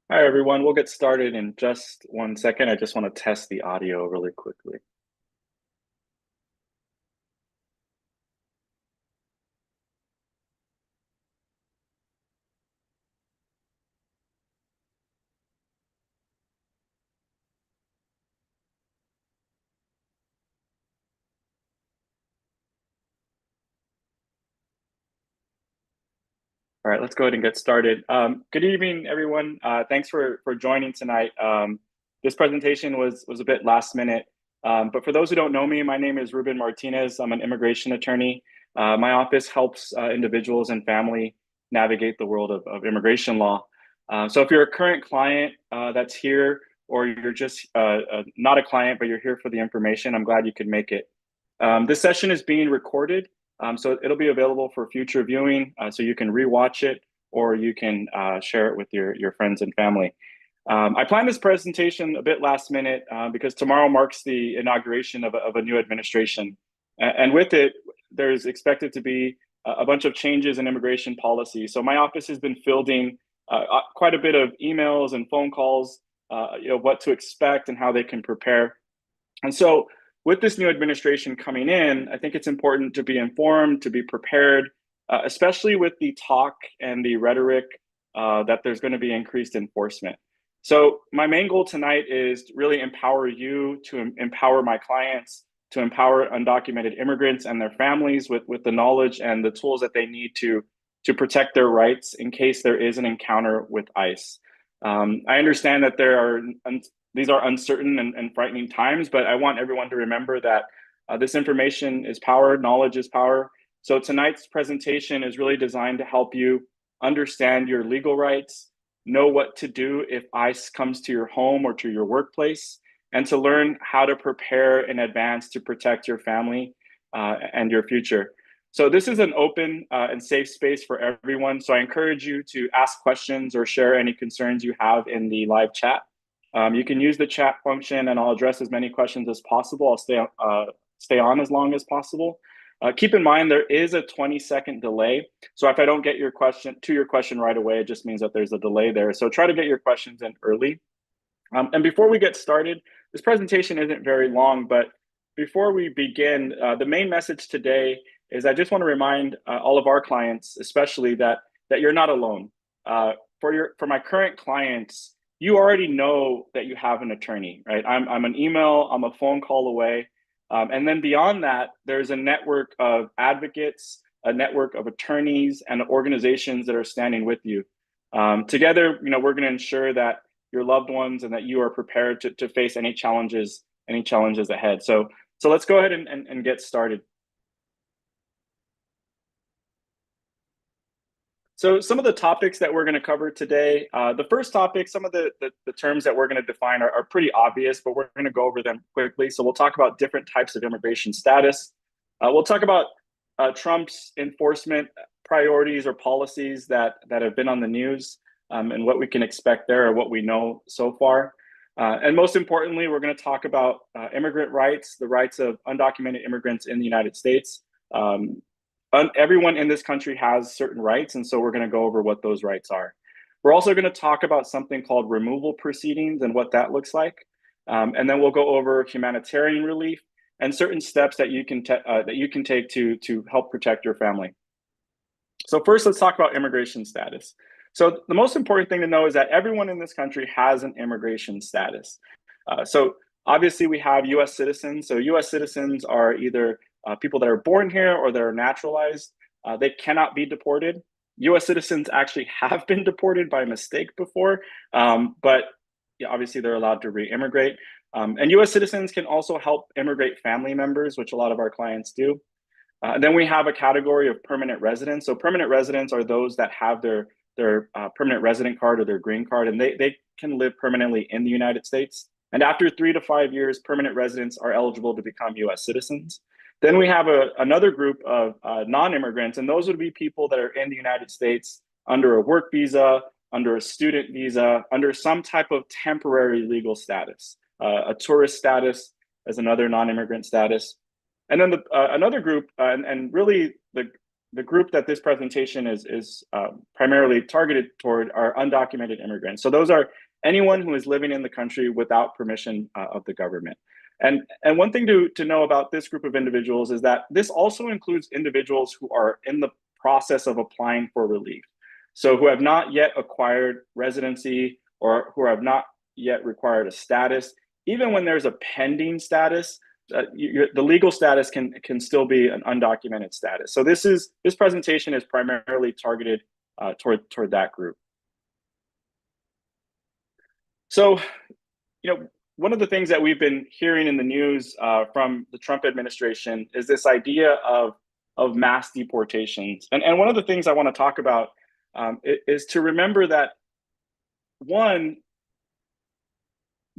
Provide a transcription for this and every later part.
Hi, everyone. We'll get started in just 1 second. I just want to test the audio really quickly. All right, let's go ahead and get started. Good evening, everyone. Thanks for joining tonight. This presentation was a bit last minute, but for those who don't know me, my name is Ruben Martinez. I'm an immigration attorney. My office helps individuals and family navigate the world of immigration law. So if you're a current client that's here, or you're just not a client, but you're here for the information, I'm glad you could make it. This session is being recorded. So it'll be available for future viewing, so you can rewatch it or you can share it with your friends and family. I planned this presentation a bit last minute because tomorrow marks the inauguration of a new administration. And with it, there's expected to be a bunch of changes in immigration policy. So my office has been fielding quite a bit of emails and phone calls, what to expect and how they can prepare. And so with this new administration coming in, I think it's important to be informed, to be prepared, especially with the talk and the rhetoric that there's going to be increased enforcement. So my main goal tonight is to really empower you, to empower my clients, to empower undocumented immigrants and their families with the knowledge and the tools that they need to protect their rights in case there is an encounter with ICE. I understand that these are uncertain and frightening times, but I want everyone to remember that this information is power, knowledge is power. So tonight's presentation is really designed to help you understand your legal rights, know what to do if ICE comes to your home or to your workplace, and to learn how to prepare in advance to protect your family and your future. So this is an open and safe space for everyone. So I encourage you to ask questions or share any concerns you have in the live chat. You can use the chat function and I'll address as many questions as possible. I'll stay on as long as possible. Keep in mind, there is a 20-second delay. So if I don't get your question right away, it just means that there's a delay there. So try to get your questions in early. And before we get started, this presentation isn't very long, but before we begin, the main message today is I just want to remind all of our clients, especially that you're not alone. For my current clients, you already know that you have an attorney, right? I'm an email, I'm a phone call away. And then beyond that, there's a network of advocates, a network of attorneys and organizations that are standing with you. Together, we're going to ensure that your loved ones and that you are prepared to face any challenges ahead. So let's go ahead and get started. So some of the topics that we're going to cover today, the first topic, some of the terms that we're going to define are pretty obvious, but we're going to go over them quickly. So we'll talk about different types of immigration status. We'll talk about Trump's enforcement priorities or policies that have been on the news and what we can expect there or what we know so far. And most importantly, we're going to talk about immigrant rights, the rights of undocumented immigrants in the United States. Everyone in this country has certain rights, and so we're going to go over what those rights are. We're also going to talk about something called removal proceedings and what that looks like. And then we'll go over humanitarian relief and certain steps that you can take to help protect your family. So first, let's talk about immigration status. So the most important thing to know is that everyone in this country has an immigration status. So obviously we have US citizens. So US citizens are either people that are born here or that are naturalized. They cannot be deported. US citizens actually have been deported by mistake before, but yeah, obviously they're allowed to re-immigrate. And US citizens can also help immigrate family members, which a lot of our clients do. Then we have a category of permanent residents. So permanent residents are those that have their permanent resident card or their green card, and they can live permanently in the United States. And after 3 to 5 years, permanent residents are eligible to become US citizens. Then we have another group of non-immigrants, and those would be people that are in the United States under a work visa, under a student visa, under some type of temporary legal status. A tourist status as another non-immigrant status. And then another group, and really the the group that this presentation is primarily targeted toward are undocumented immigrants. So those are anyone who is living in the country without permission of the government. And one thing to know about this group of individuals is that this also includes individuals who are in the process of applying for relief. So who have not yet acquired residency or who have not yet required a status. Even when there's a pending status, the legal status can still be an undocumented status. So this presentation is primarily targeted toward that group. So, one of the things that we've been hearing in the news from the Trump administration is this idea of mass deportations. And one of the things I want to talk about is to remember that, one,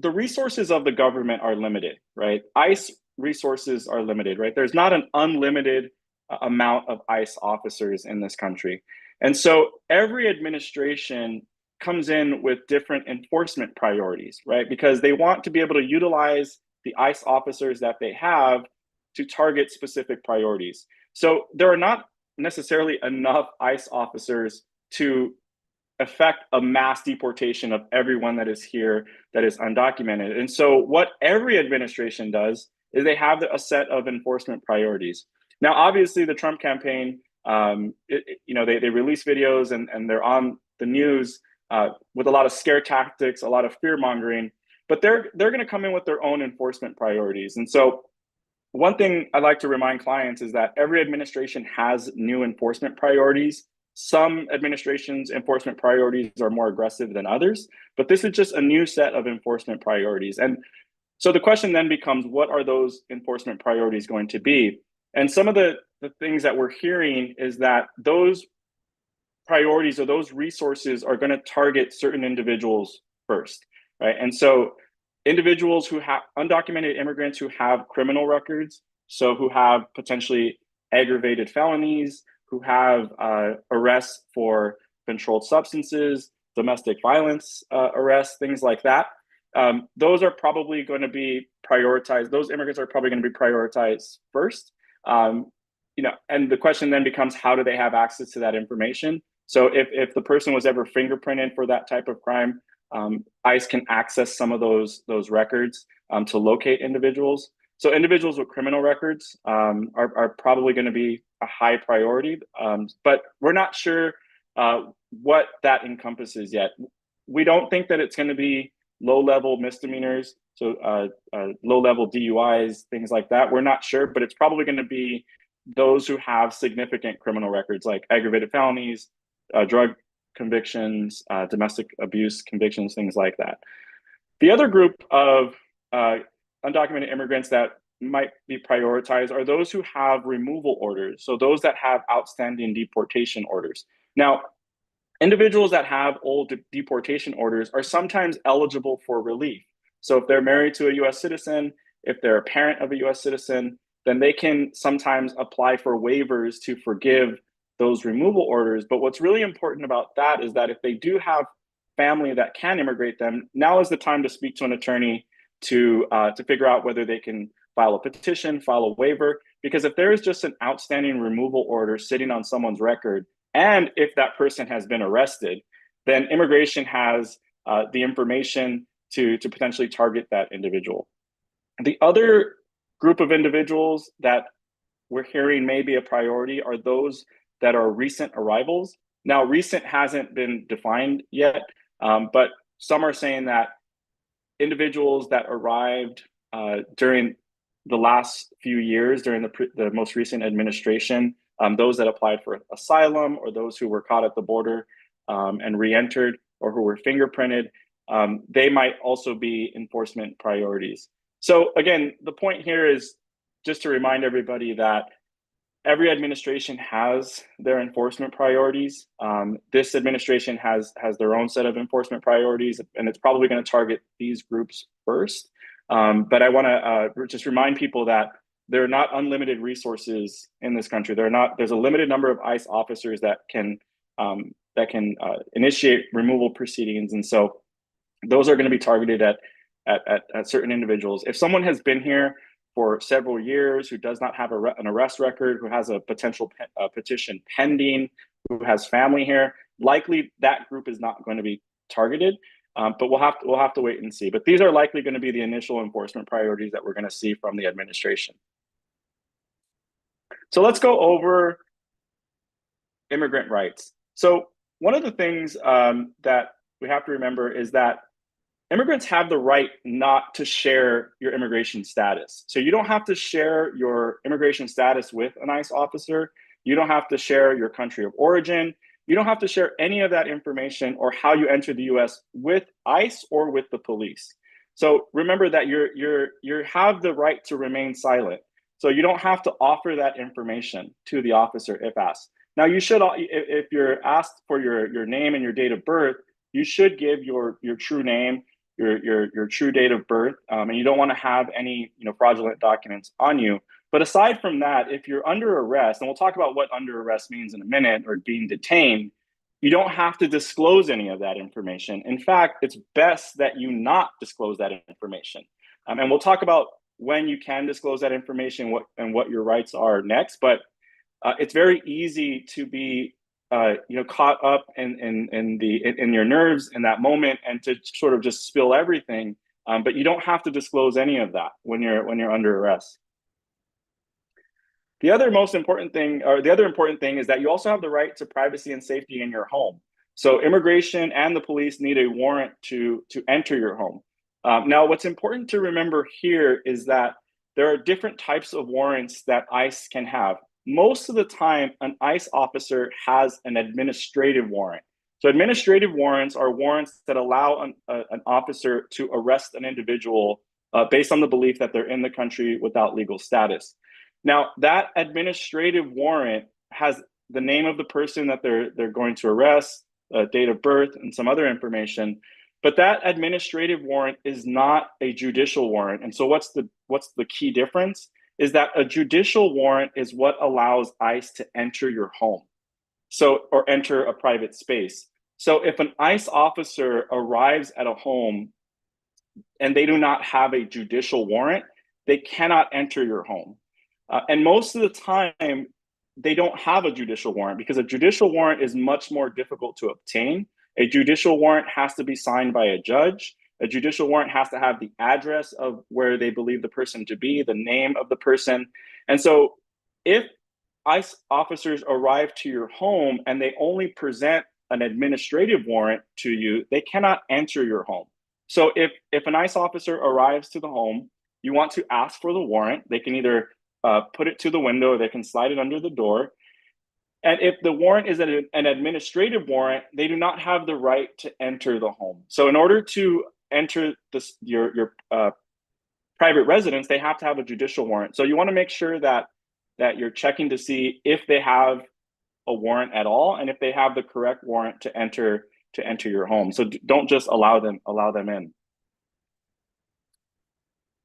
the resources of the government are limited, right? ICE resources are limited, right? There's not an unlimited amount of ICE officers in this country. And so every administration comes in with different enforcement priorities, right? Because they want to be able to utilize the ICE officers that they have to target specific priorities. So there are not necessarily enough ICE officers to affect a mass deportation of everyone that is here that is undocumented. And so what every administration does is they have a set of enforcement priorities. Now, obviously, the Trump campaign, they release videos and they're on the news with a lot of scare tactics, a lot of fear mongering, but they're going to come in with their own enforcement priorities. And so one thing I like to remind clients is that every administration has new enforcement priorities. Some administrations' enforcement priorities are more aggressive than others, but this is just a new set of enforcement priorities. And so the question then becomes, what are those enforcement priorities going to be? And some of the things that we're hearing is that those priorities or those resources are going to target certain individuals first, right? And so individuals who have undocumented immigrants who have criminal records, so who have potentially aggravated felonies, who have arrests for controlled substances, domestic violence arrests, things like that. Those are probably going to be prioritized. Those immigrants are probably going to be prioritized first. And the question then becomes, how do they have access to that information? So if the person was ever fingerprinted for that type of crime, ICE can access some of those records to locate individuals. So individuals with criminal records are probably going to be a high priority, but we're not sure what that encompasses yet. We don't think that it's going to be low-level misdemeanors, so low-level DUIs, things like that. We're not sure, but it's probably going to be those who have significant criminal records, like aggravated felonies, drug convictions, domestic abuse convictions, things like that. The other group of undocumented immigrants that might be prioritized are those who have removal orders, so those that have outstanding deportation orders. Now, individuals that have old deportation orders are sometimes eligible for relief. So if they're married to a US citizen, if they're a parent of a US citizen, then they can sometimes apply for waivers to forgive those removal orders. But what's really important about that is that if they do have family that can immigrate them, now is the time to speak to an attorney to figure out whether they can file a petition, file a waiver, because if there is just an outstanding removal order sitting on someone's record, and if that person has been arrested, then immigration has the information to potentially target that individual. The other group of individuals that we're hearing may be a priority are those that are recent arrivals. Now, recent hasn't been defined yet, but some are saying that individuals that arrived during the last few years, during the most recent administration, those that applied for asylum or those who were caught at the border and re-entered or who were fingerprinted, they might also be enforcement priorities. So again, the point here is just to remind everybody that every administration has their enforcement priorities. This administration has their own set of enforcement priorities, and it's probably going to target these groups first. But I want to just remind people that there are not unlimited resources in this country. There's a limited number of ICE officers that can initiate removal proceedings, and so those are going to be targeted at certain individuals. If someone has been here for several years, who does not have an arrest record, who has a potential petition pending, who has family here, likely that group is not going to be targeted. But we'll have to wait and see. But these are likely going to be the initial enforcement priorities that we're going to see from the administration. So let's go over immigrant rights. So one of the things that we have to remember is that immigrants have the right not to share your immigration status. So you don't have to share your immigration status with an ICE officer. You don't have to share your country of origin. You don't have to share any of that information or how you enter the US with ICE or with the police. So remember that you have the right to remain silent. So you don't have to offer that information to the officer if asked. Now you should, if you're asked for your name and your date of birth, you should give your true name, your true date of birth, and you don't want to have any fraudulent documents on you. But aside from that, if you're under arrest, and we'll talk about what under arrest means in a minute, or being detained, you don't have to disclose any of that information. In fact, it's best that you not disclose that information. And we'll talk about when you can disclose that information, what your rights are next. But it's very easy to be caught up in your nerves in that moment and to sort of just spill everything. But you don't have to disclose any of that when you're under arrest. The other important thing is that you also have the right to privacy and safety in your home. So immigration and the police need a warrant to enter your home. Now, what's important to remember here is that there are different types of warrants that ICE can have. Most of the time, an ICE officer has an administrative warrant. So administrative warrants are warrants that allow an officer to arrest an individual based on the belief that they're in the country without legal status. Now, that administrative warrant has the name of the person that they're going to arrest, date of birth, and some other information. But that administrative warrant is not a judicial warrant. And so what's the key difference? Is that a judicial warrant is what allows ICE to enter your home, or enter a private space. So if an ICE officer arrives at a home and they do not have a judicial warrant, they cannot enter your home. And most of the time, they don't have a judicial warrant because a judicial warrant is much more difficult to obtain. A judicial warrant has to be signed by a judge. A judicial warrant has to have the address of where they believe the person to be, the name of the person. And so if ICE officers arrive to your home and they only present an administrative warrant to you, they cannot enter your home. So if an ICE officer arrives to the home, you want to ask for the warrant. They can either put it to the window, or they can slide it under the door. And if the warrant is an administrative warrant, they do not have the right to enter the home. So in order to enter your private residence, they have to have a judicial warrant. So you want to make sure that you're checking to see if they have a warrant at all, and if they have the correct warrant to enter your home. So don't just allow them in.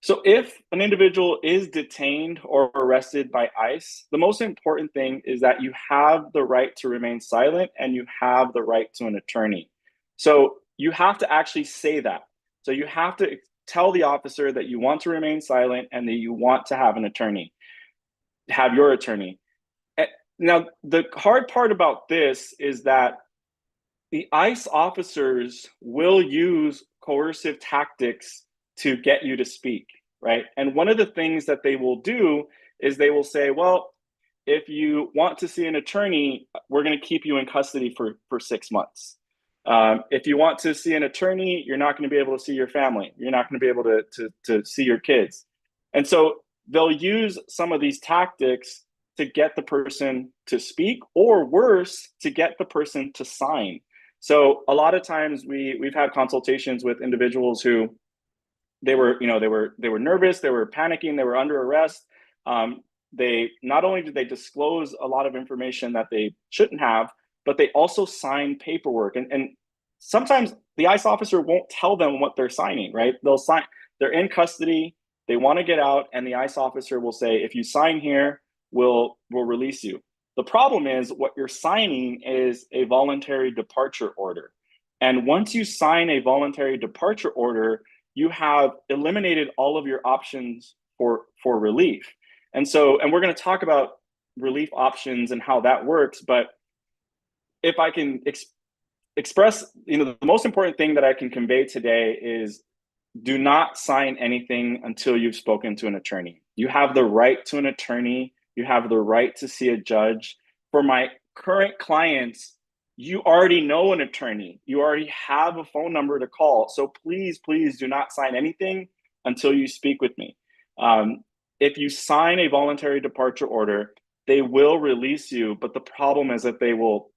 So if an individual is detained or arrested by ICE, the most important thing is that you have the right to remain silent and you have the right to an attorney. So you have to actually say that. So you have to tell the officer that you want to remain silent and that you want to have an attorney, have your attorney. Now, the hard part about this is that the ICE officers will use coercive tactics to get you to speak, right? And one of the things that they will do is they will say, well, if you want to see an attorney, we're going to keep you in custody for 6 months. If you want to see an attorney, you're not going to be able to see your family. You're not going to be able to see your kids. And so they'll use some of these tactics to get the person to speak, or worse, to get the person to sign. So a lot of times we've had consultations with individuals who they were nervous, they were panicking, they were under arrest. They not only did they disclose a lot of information that they shouldn't have, but they also sign paperwork. And sometimes the ICE officer won't tell them what they're signing, right? They're in custody, they want to get out, and the ICE officer will say, if you sign here, we'll release you. The problem is what you're signing is a voluntary departure order. And once you sign a voluntary departure order, you have eliminated all of your options for relief. And we're going to talk about relief options and how that works. But if I can express, the most important thing that I can convey today is do not sign anything until you've spoken to an attorney. You have the right to an attorney. You have the right to see a judge. For my current clients, you already know an attorney. You already have a phone number to call. So please, please do not sign anything until you speak with me. If you sign a voluntary departure order, they will release you, but the problem is that they will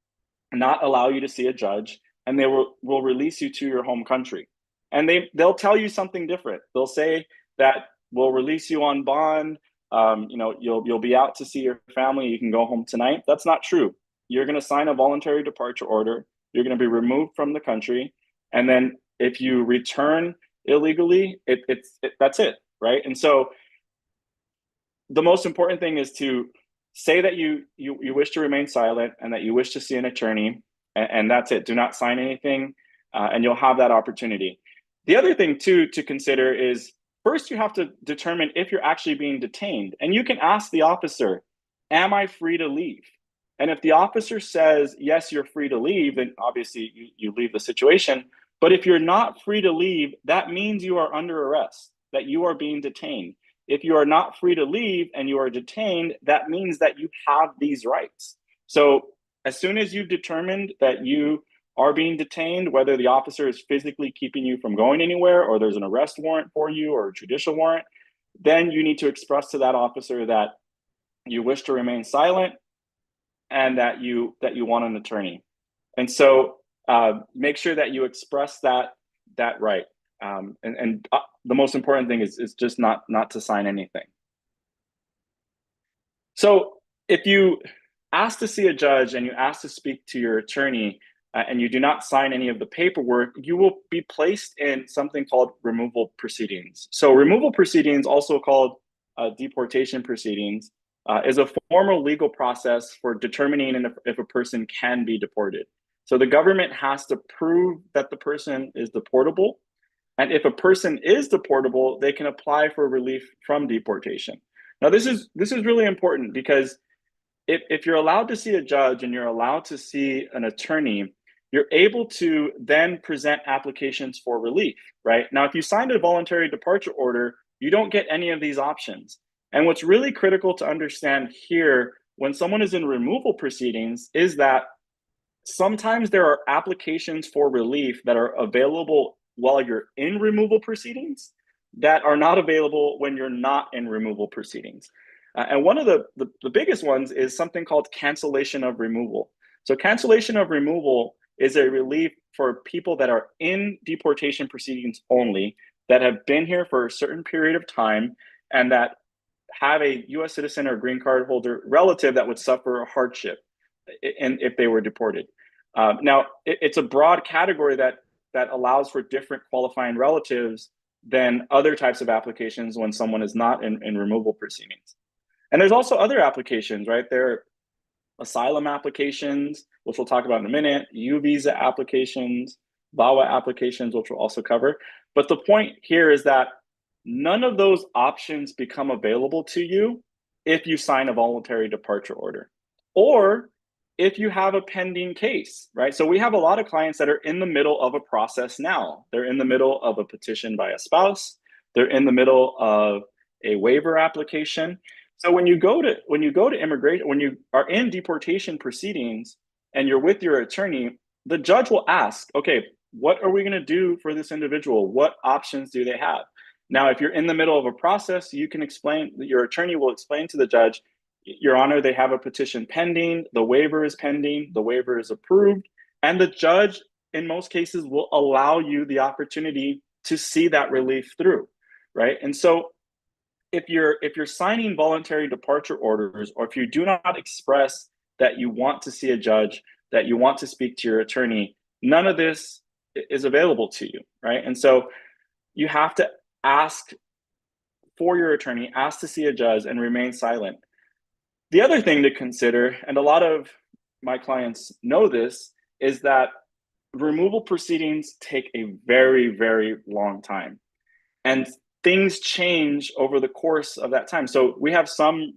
not allow you to see a judge, and they will release you to your home country. And they'll tell you something different. They'll say that we'll release you on bond. You'll be out to see your family. You can go home tonight. That's not true. You're going to sign a voluntary departure order. You're going to be removed from the country. And then if you return illegally, that's it, right? And so the most important thing is to say that you wish to remain silent and that you wish to see an attorney, and that's it. Do not sign anything, and you'll have that opportunity. The other thing too to consider is, first you have to determine if you're actually being detained, and you can ask the officer, am I free to leave? And if the officer says, yes, you're free to leave, then obviously you leave the situation. But if you're not free to leave, that means you are under arrest, that you are being detained. If you are not free to leave and you are detained, that means that you have these rights. So as soon as you've determined that you are being detained, whether the officer is physically keeping you from going anywhere, or there's an arrest warrant for you or a judicial warrant, then you need to express to that officer that you wish to remain silent and that you want an attorney. And so make sure that you express that right. The most important thing is just not to sign anything. So if you ask to see a judge and you ask to speak to your attorney and you do not sign any of the paperwork, you will be placed in something called removal proceedings. So removal proceedings, also called deportation proceedings, is a formal legal process for determining if a person can be deported. So the government has to prove that the person is deportable. And if a person is deportable, they can apply for relief from deportation. Now, this is really important because if you're allowed to see a judge and you're allowed to see an attorney, you're able to then present applications for relief, right? Now, if you signed a voluntary departure order, you don't get any of these options. And what's really critical to understand here when someone is in removal proceedings is that sometimes there are applications for relief that are available while you're in removal proceedings that are not available when you're not in removal proceedings. And one of the biggest ones is something called cancellation of removal. So cancellation of removal is a relief for people that are in deportation proceedings only, that have been here for a certain period of time, and that have a US citizen or green card holder relative that would suffer a hardship if they were deported. Now, it's a broad category that allows for different qualifying relatives than other types of applications when someone is not in removal proceedings. And there's also other applications, right? There are asylum applications, which we'll talk about in a minute, U visa applications, VAWA applications, which we'll also cover. But the point here is that none of those options become available to you if you sign a voluntary departure order, or if you have a pending case, right? So we have a lot of clients that are in the middle of a process now. They're in the middle of a petition by a spouse. They're in the middle of a waiver application. So when you go to immigration, when you are in deportation proceedings and you're with your attorney, the judge will ask, okay, what are we going to do for this individual? What options do they have? Now, if you're in the middle of a process, you can explain, your attorney will explain to the judge, Your Honor, they have a petition pending, the waiver is pending, the waiver is approved, and the judge, in most cases, will allow you the opportunity to see that relief through, right? And so if you're signing voluntary departure orders, or if you do not express that you want to see a judge, that you want to speak to your attorney, none of this is available to you, right? And so you have to ask for your attorney, ask to see a judge, and remain silent. The other thing to consider, and a lot of my clients know this, is that removal proceedings take a very, very long time. And things change over the course of that time. So we have some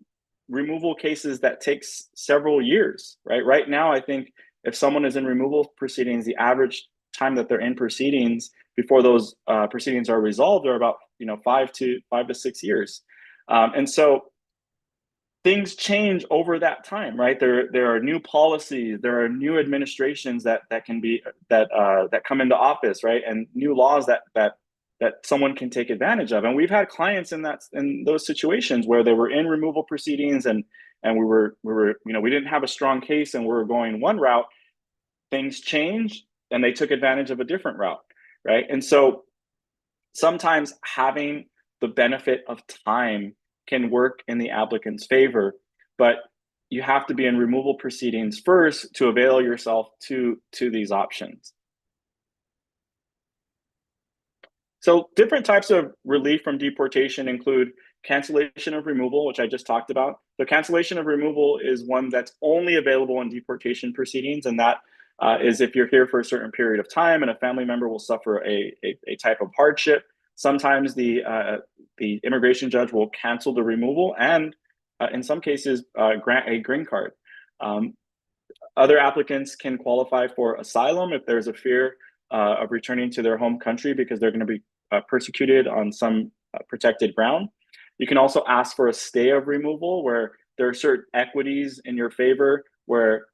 removal cases that takes several years, right? Right now, I think if someone is in removal proceedings, the average time that they're in proceedings before those proceedings are resolved are about 5 to 6 years. And so things change over that time, right? There are new policies, there are new administrations that come into office, right? And new laws that someone can take advantage of. And we've had clients in those situations where they were in removal proceedings and we didn't have a strong case and we were going one route. Things changed and they took advantage of a different route, right? And so sometimes having the benefit of time can work in the applicant's favor, but you have to be in removal proceedings first to avail yourself to these options. So different types of relief from deportation include cancellation of removal, which I just talked about. The cancellation of removal is one that's only available in deportation proceedings, and that is if you're here for a certain period of time and a family member will suffer a type of hardship. Sometimes the immigration judge will cancel the removal and in some cases grant a green card. Other applicants can qualify for asylum if there's a fear of returning to their home country because they're going to be persecuted on some protected ground. You can also ask for a stay of removal where there are certain equities in your favor where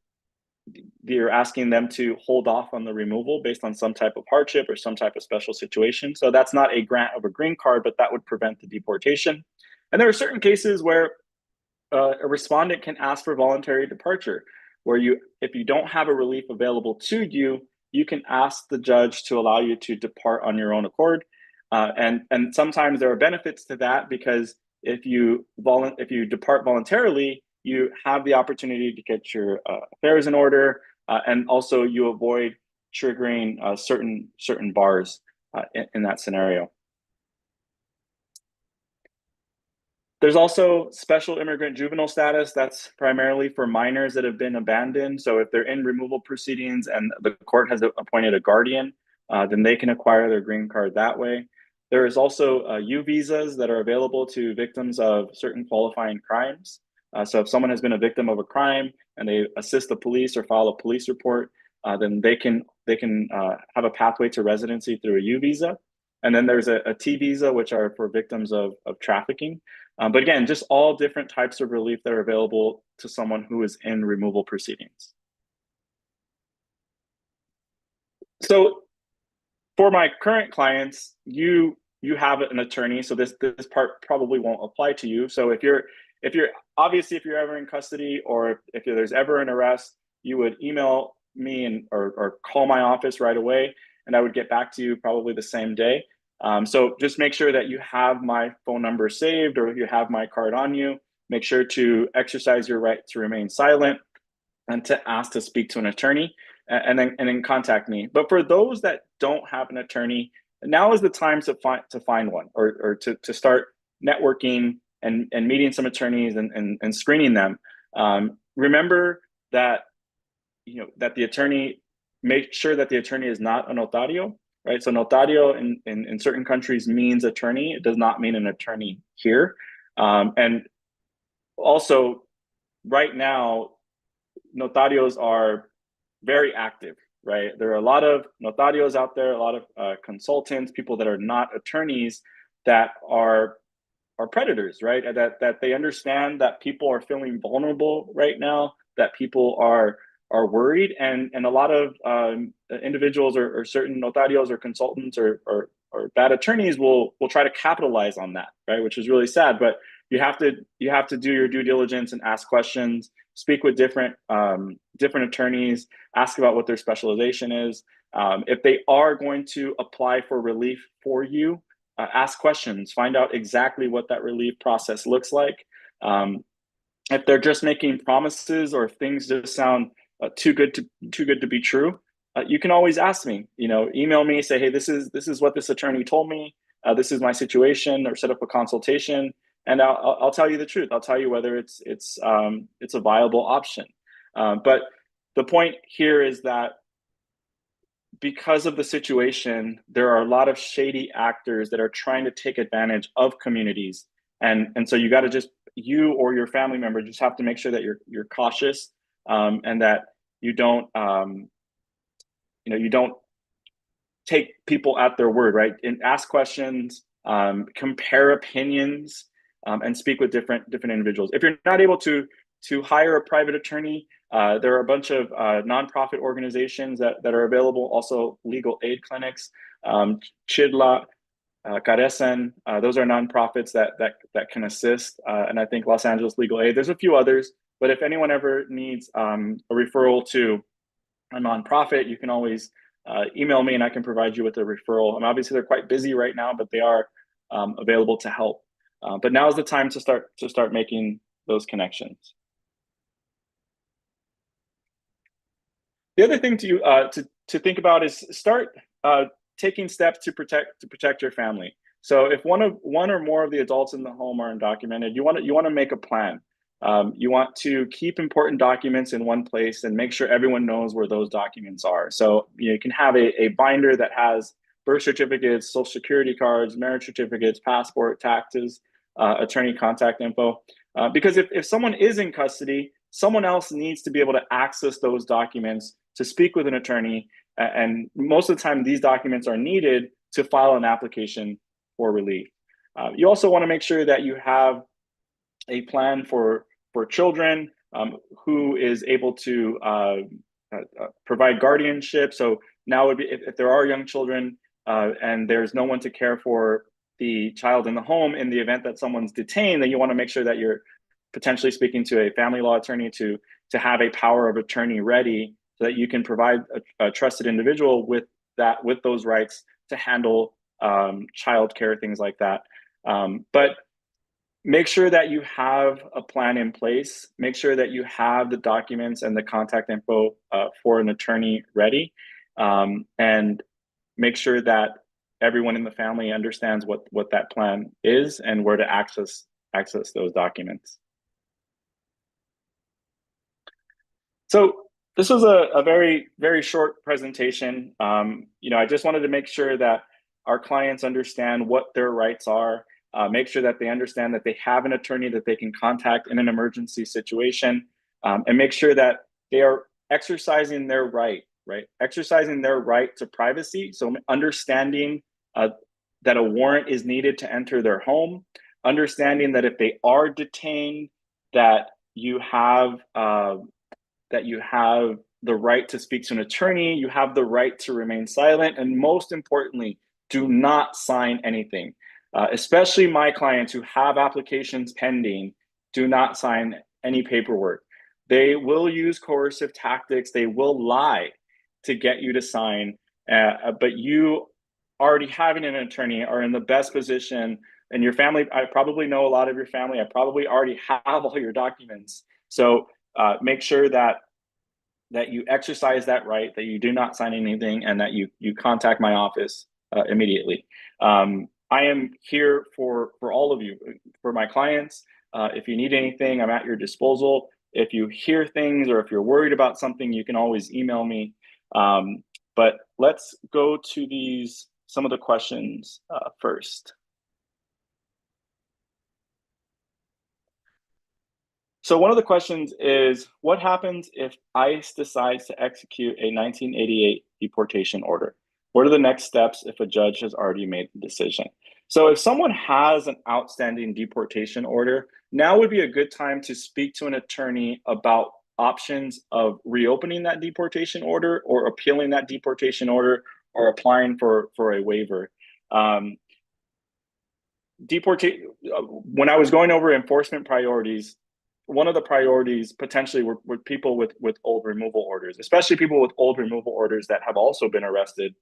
you're asking them to hold off on the removal based on some type of hardship or some type of special situation. So that's not a grant of a green card, but that would prevent the deportation. And there are certain cases where a respondent can ask for voluntary departure, where if you don't have a relief available to you, you can ask the judge to allow you to depart on your own accord. And sometimes there are benefits to that because if you depart voluntarily, you have the opportunity to get your affairs in order, and also you avoid triggering certain bars in that scenario. There's also special immigrant juvenile status. That's primarily for minors that have been abandoned. So if they're in removal proceedings and the court has appointed a guardian, then they can acquire their green card that way. There is also U visas that are available to victims of certain qualifying crimes. So if someone has been a victim of a crime and they assist the police or file a police report, then they can have a pathway to residency through a U visa. And then there's a T visa, which are for victims of trafficking. But again, just all different types of relief that are available to someone who is in removal proceedings. So for my current clients, you have an attorney, so this part probably won't apply to you. So if you're ever in custody or if there's ever an arrest, you would email me or call my office right away, and I would get back to you probably the same day. So just make sure that you have my phone number saved or you have my card on you. Make sure to exercise your right to remain silent and to ask to speak to an attorney, and then contact me. But for those that don't have an attorney, now is the time to find one or to start networking and meeting some attorneys and screening them. Remember that that the attorney, make sure that the attorney is not a notario, right? So notario in certain countries means attorney. It does not mean an attorney here. And also, right now, notarios are very active, right? There are a lot of notarios out there, a lot of consultants, people that are not attorneys that are predators, right? That they understand that people are feeling vulnerable right now, that people are worried, and a lot of individuals or certain notarios or consultants or bad attorneys will try to capitalize on that, right? Which is really sad. But you have to do your due diligence and ask questions, speak with different attorneys, ask about what their specialization is. If they are going to apply for relief for you, ask questions, find out exactly what that relief process looks like. If they're just making promises or if things just sound too good to be true, you can always ask me. Email me, say, hey, this is what this attorney told me. This is my situation, or set up a consultation, and I'll tell you the truth. I'll tell you whether it's a viable option. But the point here is that because of the situation, there are a lot of shady actors that are trying to take advantage of communities. And so you got to just, you or your family member just have to make sure that you're cautious, and that you don't, you don't take people at their word, right? And ask questions, compare opinions, and speak with different individuals. If you're not able to hire a private attorney, there are a bunch of nonprofit organizations that are available, also legal aid clinics, Chidla, Carecen, those are nonprofits that can assist, and I think Los Angeles Legal Aid. There's a few others, but if anyone ever needs a referral to a nonprofit, you can always email me and I can provide you with a referral. And obviously they're quite busy right now, but they are available to help. But now is the time to start making those connections. The other thing to think about is start taking steps to protect your family. So if one or more of the adults in the home are undocumented, you want to make a plan. You want to keep important documents in one place and make sure everyone knows where those documents are. So you can have a binder that has birth certificates, social security cards, marriage certificates, passport, taxes, attorney contact info. Because if someone is in custody, someone else needs to be able to access those documents to speak with an attorney. And most of the time, these documents are needed to file an application for relief. You also want to make sure that you have a plan for children, who is able to provide guardianship. So now would be if there are young children and there's no one to care for the child in the home in the event that someone's detained, then you want to make sure that you're potentially speaking to a family law attorney to have a power of attorney ready so that you can provide a trusted individual with those rights to handle child care, things like that. But make sure that you have a plan in place. Make sure that you have the documents and the contact info for an attorney ready, and make sure that everyone in the family understands what that plan is and where to access those documents. So this was a very, very short presentation. I just wanted to make sure that our clients understand what their rights are, make sure that they understand that they have an attorney that they can contact in an emergency situation, and make sure that they are exercising their right? Exercising their right to privacy. So understanding that a warrant is needed to enter their home, understanding that if they are detained, that you have the right to speak to an attorney, you have the right to remain silent, and most importantly, do not sign anything. Especially my clients who have applications pending, do not sign any paperwork. They will use coercive tactics. They will lie to get you to sign, but you already having an attorney are in the best position. And your family, I probably know a lot of your family. I probably already have all your documents. So make sure that you exercise that right, that you do not sign anything, and that you contact my office immediately. I am here for all of you, for my clients. If you need anything, I'm at your disposal. If you hear things or if you're worried about something, you can always email me. But let's go to some of the questions first. So one of the questions is, what happens if ICE decides to execute a 1988 deportation order? What are the next steps if a judge has already made the decision? So if someone has an outstanding deportation order, now would be a good time to speak to an attorney about options of reopening that deportation order or appealing that deportation order or applying for a waiver. When I was going over enforcement priorities, one of the priorities potentially were people with old removal orders, especially people with old removal orders that have also been arrested.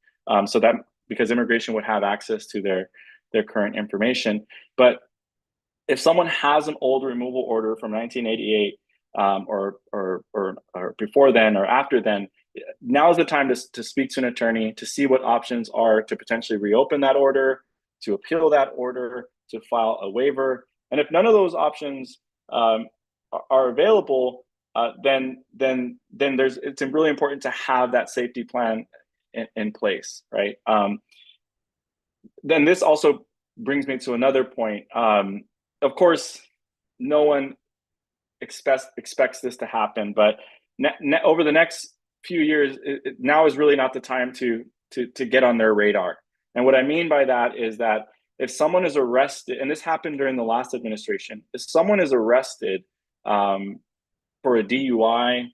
So that because immigration would have access to their current information. But if someone has an old removal order from 1988 or before then or after then, now is the time to speak to an attorney to see what options are to potentially reopen that order, to appeal that order, to file a waiver. And if none of those options are available, then it's really important to have that safety plan in place, right? Then this also brings me to another point. Of course, no one expects this to happen, but over the next few years, now is really not the time to get on their radar. And what I mean by that is that if someone is arrested, and this happened during the last administration, if someone is arrested for a DUI,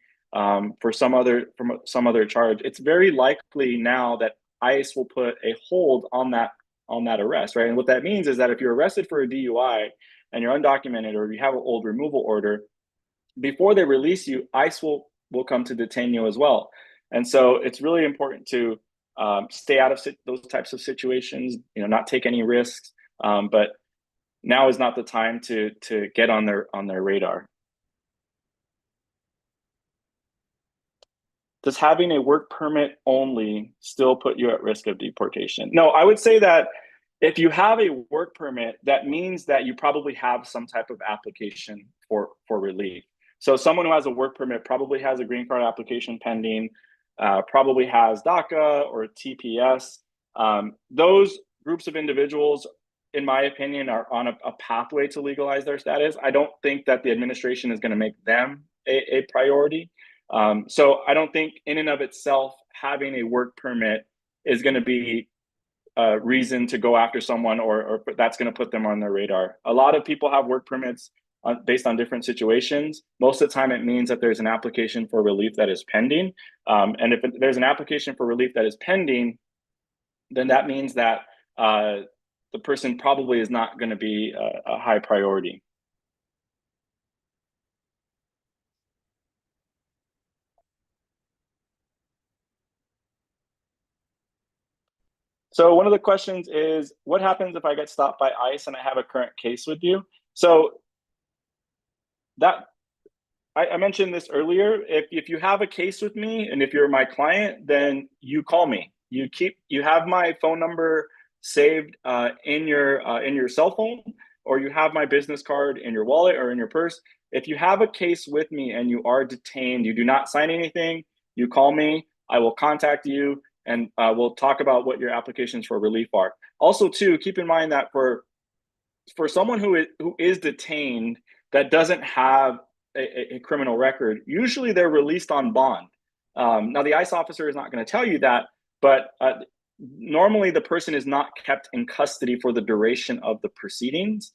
for some other charge, it's very likely now that ICE will put a hold on that arrest, right? And what that means is that if you're arrested for a DUI and you're undocumented, or you have an old removal order, before they release you, ICE will come to detain you as well. And so it's really important to stay out of those types of situations, not take any risks. But now is not the time to get on their radar. Does having a work permit only still put you at risk of deportation? No, I would say that if you have a work permit, that means that you probably have some type of application for relief. So someone who has a work permit probably has a green card application pending, probably has DACA or TPS. Those groups of individuals, in my opinion, are on a pathway to legalize their status. I don't think that the administration is going to make them a priority. So I don't think in and of itself, having a work permit is going to be a reason to go after someone, or that's going to put them on their radar. A lot of people have work permits based on different situations. Most of the time, it means that there's an application for relief that is pending. And if there's an application for relief that is pending, then that means that the person probably is not going to be a high priority. So one of the questions is, what happens if I get stopped by ICE and I have a current case with you? So that I mentioned this earlier. If you have a case with me and if you're my client, then you call me. You have my phone number saved in your cell phone, or you have my business card in your wallet or in your purse. If you have a case with me and you are detained, you do not sign anything, you call me, I will contact you, and we'll talk about what your applications for relief are. Also, too, keep in mind that for someone who is detained that doesn't have a criminal record, usually they're released on bond. Now, the ICE officer is not going to tell you that, but normally the person is not kept in custody for the duration of the proceedings.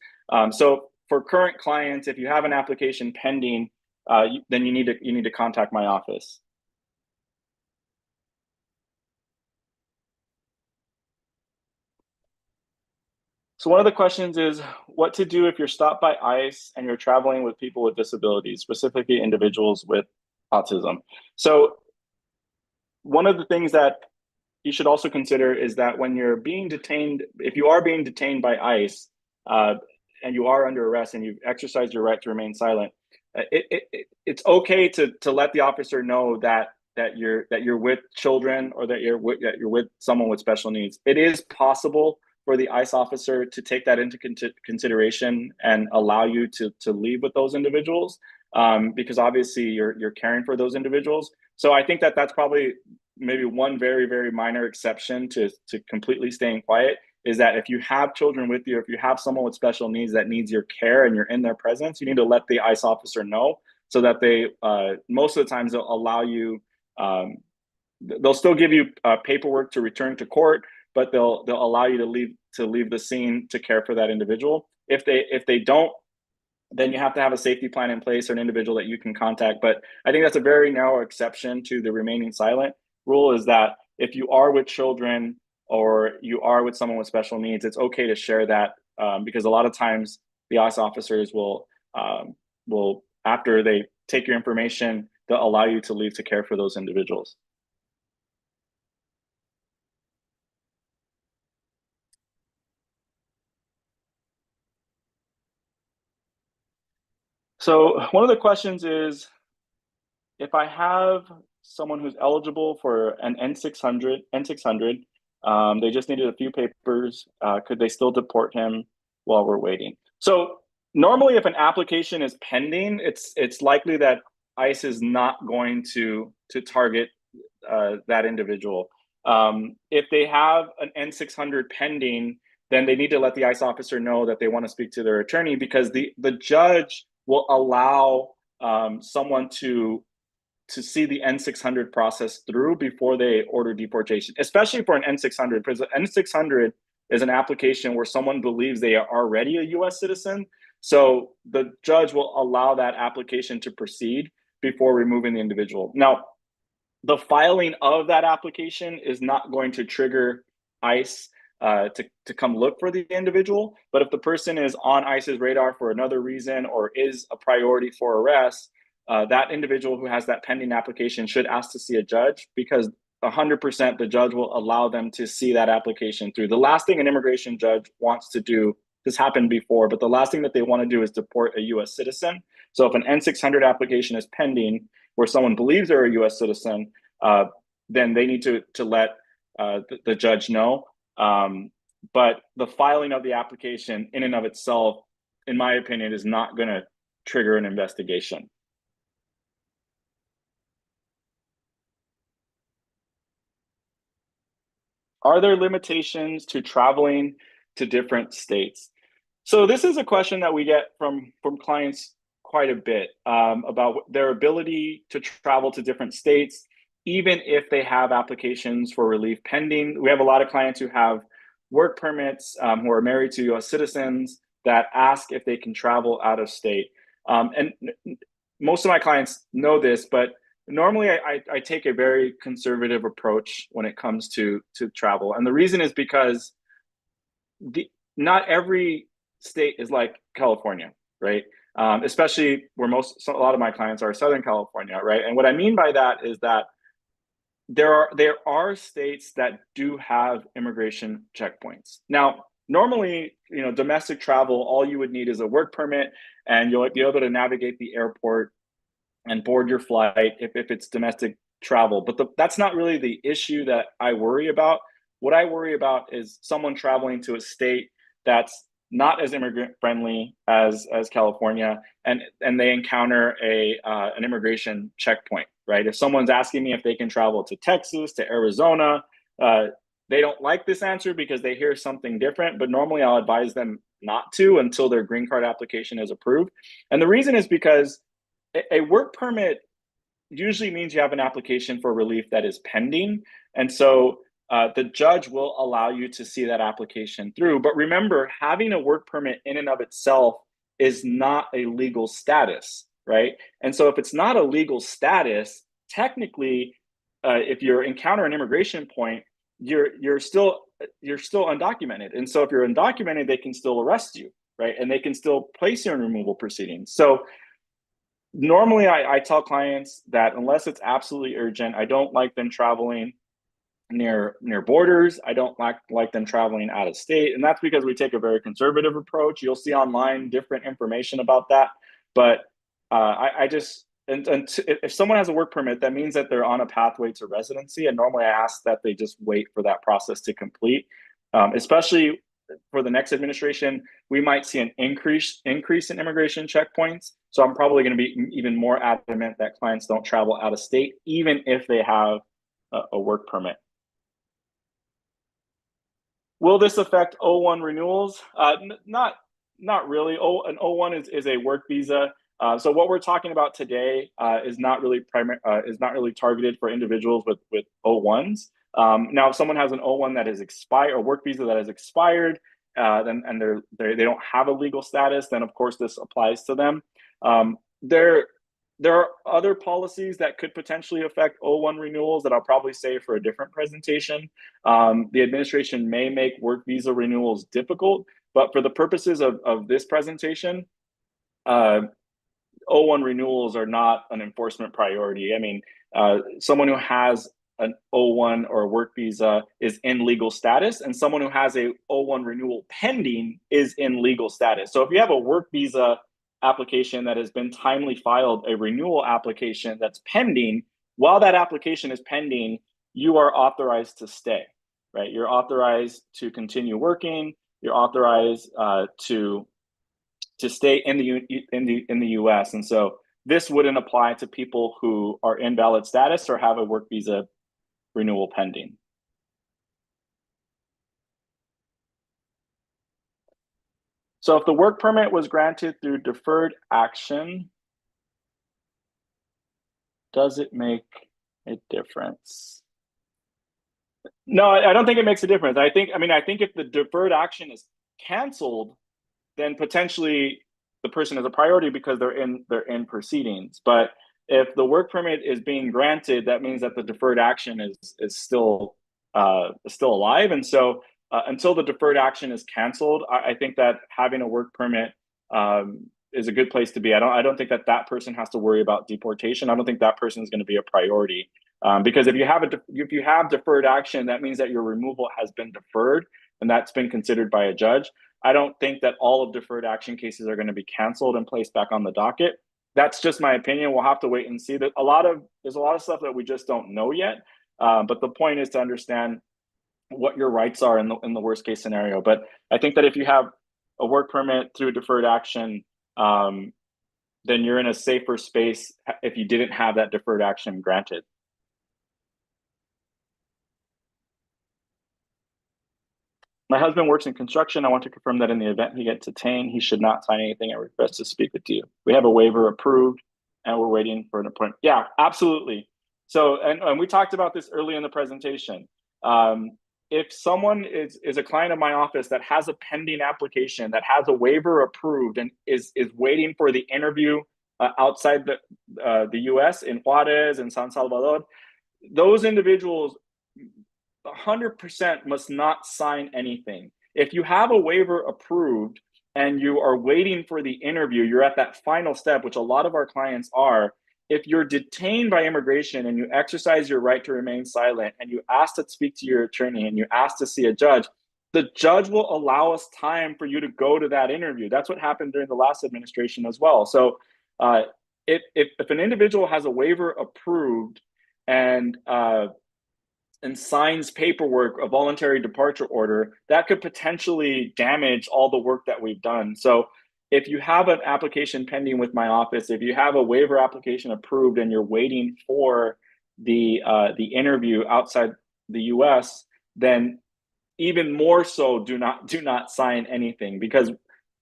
So for current clients, if you have an application pending, then you need to contact my office. So one of the questions is what to do if you're stopped by ICE and you're traveling with people with disabilities, specifically individuals with autism. So one of the things that you should also consider is that when you're being detained, if you are being detained by ICE and you are under arrest and you've exercised your right to remain silent, it's okay to let the officer know that you're with children, or that you're with someone with special needs. It is possible for the ICE officer to take that into consideration and allow you to leave with those individuals, because obviously you're caring for those individuals. So I think that that's probably maybe one very, very minor exception to completely staying quiet, is that if you have children with you, if you have someone with special needs that needs your care and you're in their presence, you need to let the ICE officer know, so that they, most of the times, they'll allow you, they'll still give you paperwork to return to court, but they'll allow you to leave the scene to care for that individual. If they don't, then you have to have a safety plan in place, or an individual that you can contact. But I think that's a very narrow exception to the remaining silent rule, is that if you are with children or you are with someone with special needs, it's okay to share that, because a lot of times the ICE officers will, after they take your information, they'll allow you to leave to care for those individuals. So one of the questions is, if I have someone who's eligible for an N600, they just needed a few papers, could they still deport him while we're waiting? So normally, if an application is pending, it's likely that ICE is not going to target that individual. If they have an N-600 pending, then they need to let the ICE officer know that they want to speak to their attorney, because the judge will allow someone to see the N-600 process through before they order deportation, especially for an N-600, because an N-600 is an application where someone believes they are already a US citizen. So the judge will allow that application to proceed before removing the individual. Now, the filing of that application is not going to trigger ICE to come look for the individual. But if the person is on ICE's radar for another reason or is a priority for arrest, that individual who has that pending application should ask to see a judge, because 100% the judge will allow them to see that application through. The last thing an immigration judge wants to do, this happened before, but the last thing that they want to do is deport a US citizen. So if an N-600 application is pending where someone believes they're a US citizen, then they need to let the judge know. But the filing of the application in and of itself, in my opinion, is not going to trigger an investigation. Are there limitations to traveling to different states? So this is a question that we get from clients quite a bit, about their ability to travel to different states, even if they have applications for relief pending. We have a lot of clients who have work permits, who are married to US citizens, that ask if they can travel out of state. And most of my clients know this, but normally I take a very conservative approach when it comes to travel. And the reason is because not every state is like California, right? Especially where a lot of my clients are Southern California, right? And what I mean by that is that there are states that do have immigration checkpoints. Now, normally, domestic travel, all you would need is a work permit, and you'll be able to navigate the airport and board your flight if it's domestic travel. But that's not really the issue that I worry about. What I worry about is someone traveling to a state that's not as immigrant friendly as California, and they encounter an immigration checkpoint, right? If someone's asking me if they can travel to Texas, to Arizona, they don't like this answer because they hear something different, but normally I'll advise them not to until their green card application is approved. And the reason is because a work permit usually means you have an application for relief that is pending. And so the judge will allow you to see that application through. But remember, having a work permit in and of itself is not a legal status, right? And so if it's not a legal status, technically, if you encounter an immigration point, you're still undocumented. And so if you're undocumented, they can still arrest you, right? And they can still place you in removal proceedings. So normally I tell clients that unless it's absolutely urgent, I don't like them traveling near borders. I don't like them traveling out of state. And that's because we take a very conservative approach. You'll see online different information about that. But if someone has a work permit, that means that they're on a pathway to residency. And normally I ask that they just wait for that process to complete, especially for the next administration. We might see an increase in immigration checkpoints. So I'm probably going to be even more adamant that clients don't travel out of state, even if they have a work permit. Will this affect O1 renewals? Not really. An O1 is a work visa. So what we're talking about today is not really targeted for individuals with O1s. Now, if someone has an O1 that has expired, or work visa that has expired, and they don't have a legal status, then of course this applies to them. There are other policies that could potentially affect O1 renewals that I'll probably save for a different presentation. The administration may make work visa renewals difficult, but for the purposes of this presentation, O1 renewals are not an enforcement priority. I mean, someone who has an O1 or a work visa is in legal status, and someone who has a O1 renewal pending is in legal status. So if you have a work visa application that has been timely filed, a renewal application that's pending, while that application is pending, you are authorized to stay, right? You're authorized to continue working. You're authorized to stay in the U.S. And so this wouldn't apply to people who are in valid status or have a work visa renewal pending. So if the work permit was granted through deferred action, does it make a difference? No, I don't think it makes a difference. I think if the deferred action is canceled, then potentially the person is a priority because they're in proceedings. But if the work permit is being granted, that means that the deferred action is still alive. And so until the deferred action is canceled, I think that having a work permit is a good place to be. I don't think that person has to worry about deportation. I don't think that person is going to be a priority. Because if you have deferred action, that means that your removal has been deferred, and that's been considered by a judge. I don't think that all of deferred action cases are going to be canceled and placed back on the docket. That's just my opinion. We'll have to wait and see. There's a lot of stuff that we just don't know yet. But the point is to understand what your rights are in the worst case scenario. But I think that if you have a work permit through deferred action, then you're in a safer space if you didn't have that deferred action granted. My husband works in construction. I want to confirm that in the event he gets detained, he should not sign anything. I request to speak with you. We have a waiver approved and we're waiting for an appointment. Yeah, absolutely. So, and we talked about this early in the presentation. If someone is a client of my office that has a pending application, that has a waiver approved and is waiting for the interview outside the US in Juarez and San Salvador, those individuals 100% must not sign anything. If you have a waiver approved and you are waiting for the interview, you're at that final step, which a lot of our clients are. If you're detained by immigration and you exercise your right to remain silent and you ask to speak to your attorney and you ask to see a judge, the judge will allow us time for you to go to that interview. That's what happened during the last administration as well. So if an individual has a waiver approved and signs paperwork, a voluntary departure order, that could potentially damage all the work that we've done. So if you have an application pending with my office, if you have a waiver application approved and you're waiting for the interview outside the US, then even more so do not sign anything, because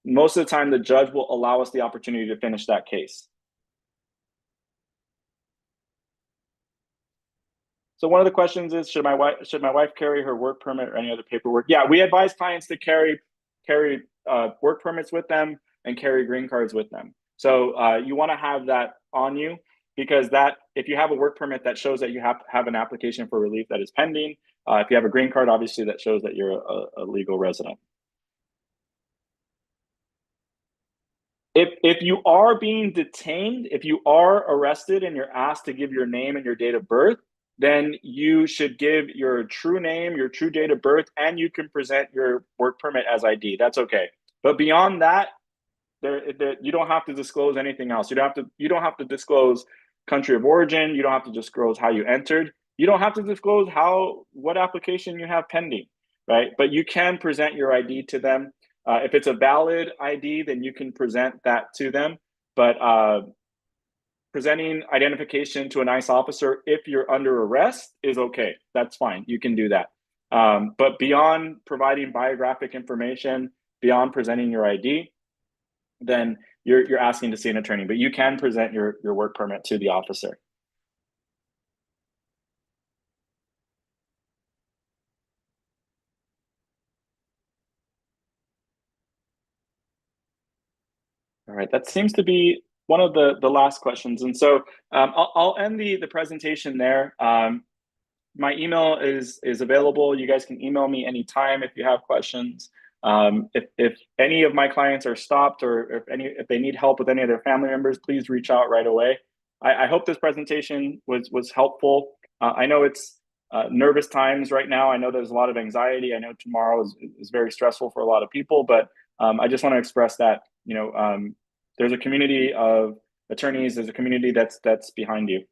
most of the time the judge will allow us the opportunity to finish that case. So one of the questions is, should my wife carry her work permit or any other paperwork? Yeah, we advise clients to carry work permits with them and carry green cards with them. So you want to have that on you, because that if you have a work permit, that shows that you have an application for relief that is pending. If you have a green card, obviously that shows that you're a legal resident. If you are being detained, if you are arrested and you're asked to give your name and your date of birth, then you should give your true name, your true date of birth, and you can present your work permit as ID. That's okay. But beyond that, you don't have to disclose anything else. You don't have to disclose country of origin. You don't have to disclose how you entered. You don't have to disclose what application you have pending, right? But you can present your ID to them. If it's a valid ID, then you can present that to them. But presenting identification to an ICE officer if you're under arrest is okay. That's fine. You can do that. But beyond providing biographic information, beyond presenting your ID, then you're asking to see an attorney. But you can present your work permit to the officer. All right, that seems to be one of the last questions. And so I'll end the presentation there. My email is available. You guys can email me anytime if you have questions. If any of my clients are stopped, or if they need help with any of their family members, please reach out right away. I hope this presentation was helpful. I know it's nervous times right now. I know there's a lot of anxiety. I know tomorrow is very stressful for a lot of people, but I just want to express that, there's a community of attorneys, there's a community that's behind you.